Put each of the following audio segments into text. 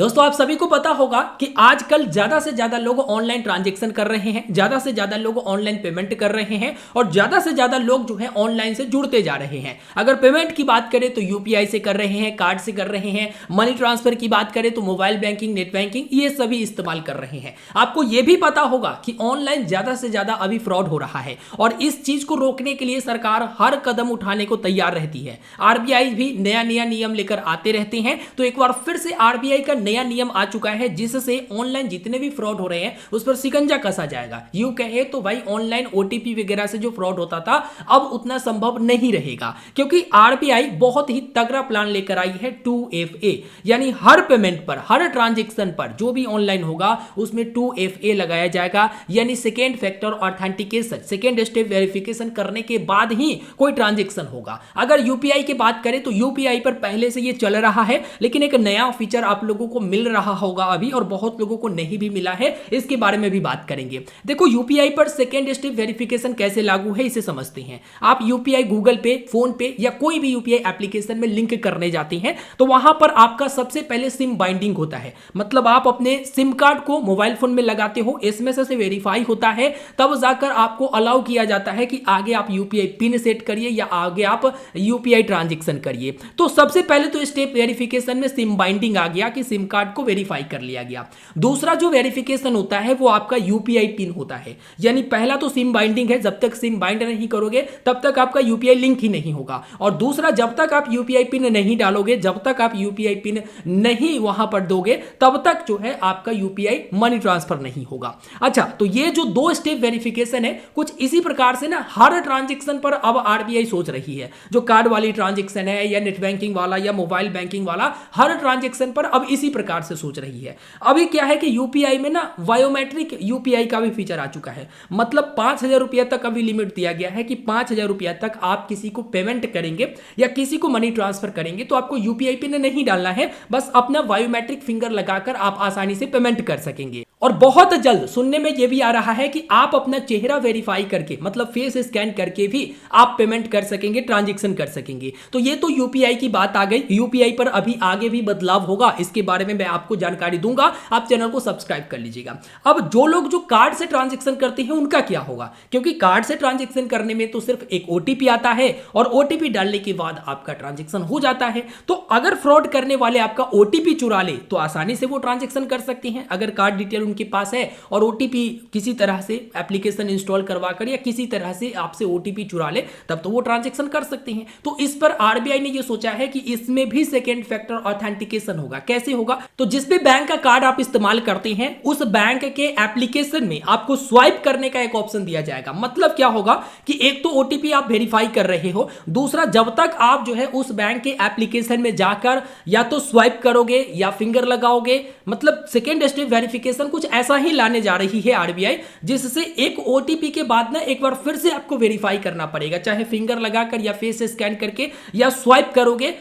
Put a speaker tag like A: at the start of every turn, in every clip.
A: दोस्तों आप सभी को पता होगा कि आजकल ज्यादा से ज्यादा लोग ऑनलाइन ट्रांजैक्शन कर रहे हैं, ज्यादा से ज्यादा लोग ऑनलाइन पेमेंट कर रहे हैं और ज्यादा से ज्यादा लोग जो है ऑनलाइन से जुड़ते जा रहे हैं। अगर पेमेंट की बात करें तो यूपीआई से कर रहे हैं, कार्ड से कर रहे हैं, मनी ट्रांसफर की बात करें तो मोबाइल बैंकिंग, नेट बैंकिंग ये सभी इस्तेमाल कर रहे हैं। आपको यह भी पता होगा कि ऑनलाइन ज्यादा से ज्यादा अभी फ्रॉड हो रहा है और इस चीज को रोकने के लिए सरकार हर कदम उठाने को तैयार रहती है। आरबीआई भी नया नया नियम लेकर आते रहते हैं। तो एक बार फिर से आरबीआई का नया नियम आ चुका है जिससे ऑनलाइन जितने भी फ्रॉड हो रहे हैं उस पर शिकंजा कसा जाएगा। यूं कहे तो भाई ऑनलाइन ओटीपी वगैरह से जो फ्रॉड होता था अब उतना संभव नहीं रहेगा, क्योंकि आरबीआई बहुत ही तगड़ा प्लान लेकर आई है 2FA, यानी हर पेमेंट पर, हर ट्रांजैक्शन पर जो भी ऑनलाइन होगा उसमें 2FA लगाया जाएगा, यानी second factor authentication, second step verification करने के बाद ही कोई ट्रांजैक्शन होगा। अगर यूपीआई की बात करें तो यूपीआई पर पहले से ये चल रहा है, लेकिन एक नया फीचर आप लोगों को मिल रहा होगा अभी और बहुत लोगों को नहीं भी मिला है, इसके बारे में भी बात करेंगे। देखो यूपीआई पर सेकेंड स्टेप वेरिफिकेशन कैसे लागू है इसे समझते हैं। आप यूपीआई गूगल पे, फोन पे या कोई भी यूपीआई एप्लीकेशन में लिंक करने जाते हैं तो वहां पर आपका सबसे पहले सिम बाइंडिंग होता है, मतलब आप अपने सिम कार्ड को मोबाइल फोन में लगाते हो, एसएमएस से वेरीफाई होता है, तब जाकर आपको अलाउ किया जाता है कि आगे आप यूपीआई पिन सेट करिए या आगे आप यूपीआई ट्रांजैक्शन करिए। तो सबसे पहले तो स्टेप वेरिफिकेशन में सिम बाइंडिंग आ गया कि सिम कार्ड को वेरीफाई कर लिया गया। दूसरा जो वेरिफिकेशन होता है वो आपका यूपीआई पिन होता है, यानी पहला तो सिम बाइंडिंग है, जब तक सिम बाइंड नहीं करोगे तब तक आपका यूपीआई लिंक ही नहीं होगा, और दूसरा जब तक आप यूपीआई पिन नहीं डालोगे, जब तक आप यूपीआई पिन नहीं वहां पर दोगे तब तक जो है आपका यूपीआई मनी ट्रांसफर नहीं होगा। अच्छा, तो ये जो दो स्टेप वेरिफिकेशन है कुछ इसी प्रकार से ना हर ट्रांजैक्शन पर अब आरबीआई सोच रही है। जो कार्ड वाली ट्रांजैक्शन है या नेट बैंकिंग वाला या मोबाइल बैंकिंग वाला, हर ट्रांजैक्शन पर अब इसी प्रकार से सोच रही है। अभी क्या है कि यूपीआई में ना बायोमेट्रिक यूपीआई का भी फीचर आ चुका है, मतलब 5,000 रुपया तक अभी लिमिट दिया गया है कि 5,000 रुपया तक आप किसी को पेमेंट करेंगे या किसी को मनी ट्रांसफर करेंगे तो आपको यूपीआई पिन नहीं डालना है, बस अपना बायोमेट्रिक फिंगर लगाकर आप आसानी से पेमेंट कर सकेंगे। और बहुत जल्द सुनने में यह भी आ रहा है कि आप अपना चेहरा वेरीफाई करके, मतलब फेस स्कैन करके भी आप पेमेंट कर सकेंगे, ट्रांजैक्शन कर सकेंगे। तो ये तो यूपीआई की बात आ गई। यूपीआई पर अभी आगे भी बदलाव होगा, इसके बारे में मैं आपको जानकारी दूंगा, आप चैनल को सब्सक्राइब कर लीजिएगा। अब जो लोग जो कार्ड से ट्रांजैक्शन करते हैं उनका क्या होगा, क्योंकि कार्ड से ट्रांजैक्शन करने में तो सिर्फ एक ओटीपी आता है और ओटीपी डालने के बाद आपका ट्रांजैक्शन हो जाता है। तो अगर फ्रॉड करने वाले आपका ओटीपी चुरा ले तो आसानी से वो ट्रांजैक्शन कर सकते हैं। अगर कार्ड डिटेल उनके पास है और ओटीपी किसी तरह से एप्लीकेशन इंस्टॉल करवाकर या किसी तरह से आपसे ओटीपी चुरा ले तब तो वो ट्रांजैक्शन कर सकते हैं। तो इस पर आरबीआई ने ये सोचा है कि इसमें भी सेकेंड फैक्टर ऑथेंटिकेशन होगा। कैसे होगा, तो जिस भी बैंक का कार्ड आप इस्तेमाल करते हैं उस बैंक के एप्लीकेशन में आपको स्वाइप करने का एक ऑप्शन दिया जाएगा। मतलब क्या होगा कि एक तो ओटीपी आप वेरीफाई कर रहे हो, दूसरा जब तक आप जो है उस बैंक के एप्लीकेशन में जाकर या तो स्वाइप करोगे या फिंगर लगाओगे, मतलब सेकेंड स्टेप वेरिफिकेशन कुछ ऐसा ही लाने जा रही है आरबीआई, जिससे एक ओटीपी के बाद ना एक बार फिर से आपको वेरीफाई करना पड़ेगा, चाहे फिंगर लगाकर या फेस स्कैन करके या स्वाइप करोगे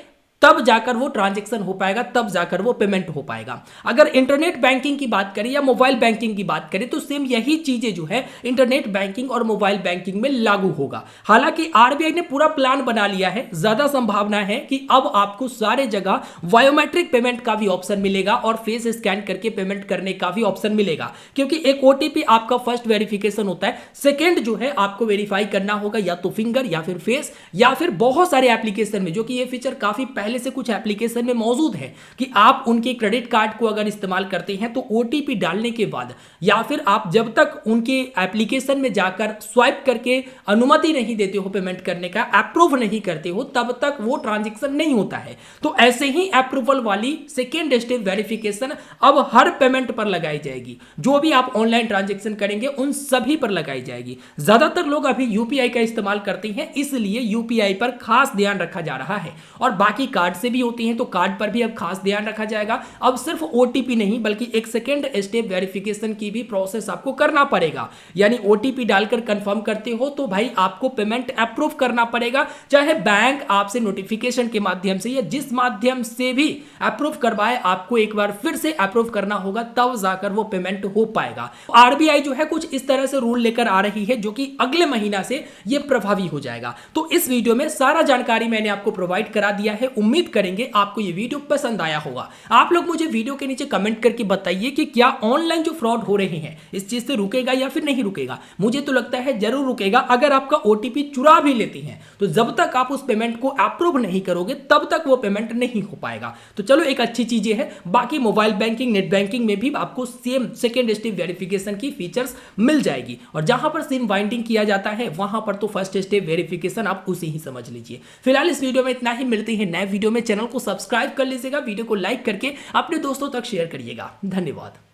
A: तब जाकर वो ट्रांजैक्शन हो पाएगा, तब जाकर वो पेमेंट हो पाएगा। अगर इंटरनेट बैंकिंग की बात करें या मोबाइल बैंकिंग की बात करें तो सेम यही चीजें जो है इंटरनेट बैंकिंग और मोबाइल बैंकिंग में लागू होगा। हालांकि आरबीआई ने पूरा प्लान बना लिया है, ज्यादा संभावना है कि अब आपको सारे जगह बायोमेट्रिक पेमेंट का भी ऑप्शन मिलेगा और फेस स्कैन करके पेमेंट करने का भी ऑप्शन मिलेगा, क्योंकि एक ओटीपी आपका फर्स्ट वेरिफिकेशन होता है, सेकेंड जो है आपको वेरीफाई करना होगा या तो फिंगर या फिर फेस या फिर बहुत सारे एप्लीकेशन में, जो कि ये फीचर काफी पहले से कुछ एप्लीकेशन में मौजूद है कि आप उनके क्रेडिट कार्ड को अगर इस्तेमाल करते हैं तो ओटीपी डालने के बाद या फिर आप जब तक उनके एप्लीकेशन में जाकर स्वाइप करके अनुमति नहीं देते हो पेमेंट करने का, अप्रूव नहीं करते हो, तब तक वो ट्रांजैक्शन नहीं होता है। तो ऐसे ही अप्रूवल वाली सेकेंड स्टेप वेरिफिकेशन अब हर पेमेंट पर लगाई जाएगी। जो भी आप ऑनलाइन ट्रांजैक्शन करेंगे उन सभी पर लगाई जाएगी। ज्यादातर लोग अभी यूपीआई का इस्तेमाल करते हैं, इसलिए यूपीआई पर खास ध्यान रखा जा रहा है। और बाकी कार्ड से भी होती हैं तो कार्ड पर भी अब खास ध्यान रखा जाएगा। अब सिर्फ ओटीपी नहीं बल्कि एक सेकेंड स्टेप वेरिफिकेशन की भी प्रोसेस आपको करना पड़ेगा, यानी ओटीपी डालकर कंफर्म करते हो तो भाई आपको पेमेंट अप्रूव करना पड़ेगा, चाहे बैंक आपसे नोटिफिकेशन के माध्यम से या जिस माध्यम से भी अप्रूव करवाए, आपको एक बार फिर से अप्रूव करना होगा तब जाकर वो पेमेंट हो पाएगा। आरबीआई जो है कुछ इस तरह से रूल लेकर आ रही है जो कि अगले महीना से ये प्रभावी हो जाएगा। तो इस वीडियो में सारा जानकारी मैंने आपको प्रोवाइड करा दिया है। उम्मीद करेंगे आपको ये वीडियो पसंद आया होगा। आप लोग मुझे वीडियो के नीचे कमेंट करके बताइए कि क्या ऑनलाइन जो फ्रॉड हो रहे हैं इस चीज से रुकेगा या फिर नहीं रुकेगा। मुझे तो लगता है जरूर रुकेगा। अगर आपका ओटीपी चुरा भी लेती हैं तो जब तक आप उस पेमेंट को अप्रूव नहीं करोगे तब तक वो पेमेंट नहीं हो पाएगा। तो चलो एक अच्छी चीज है। बाकी मोबाइल बैंकिंग, नेट बैंकिंग में भी आपको सेम सेकेंड स्टेप वेरिफिकेशन की फीचर्स मिल जाएगी, और जहां पर सिम बाइंडिंग किया जाता है वहां पर तो फर्स्ट स्टेप वेरिफिकेशन आप उसे ही समझ लीजिए। फिलहाल इस वीडियो में इतना ही, मिलते हैं नए वीडियो में। चैनल को सब्सक्राइब कर लीजिएगा, वीडियो को लाइक करके अपने दोस्तों तक शेयर करिएगा। धन्यवाद।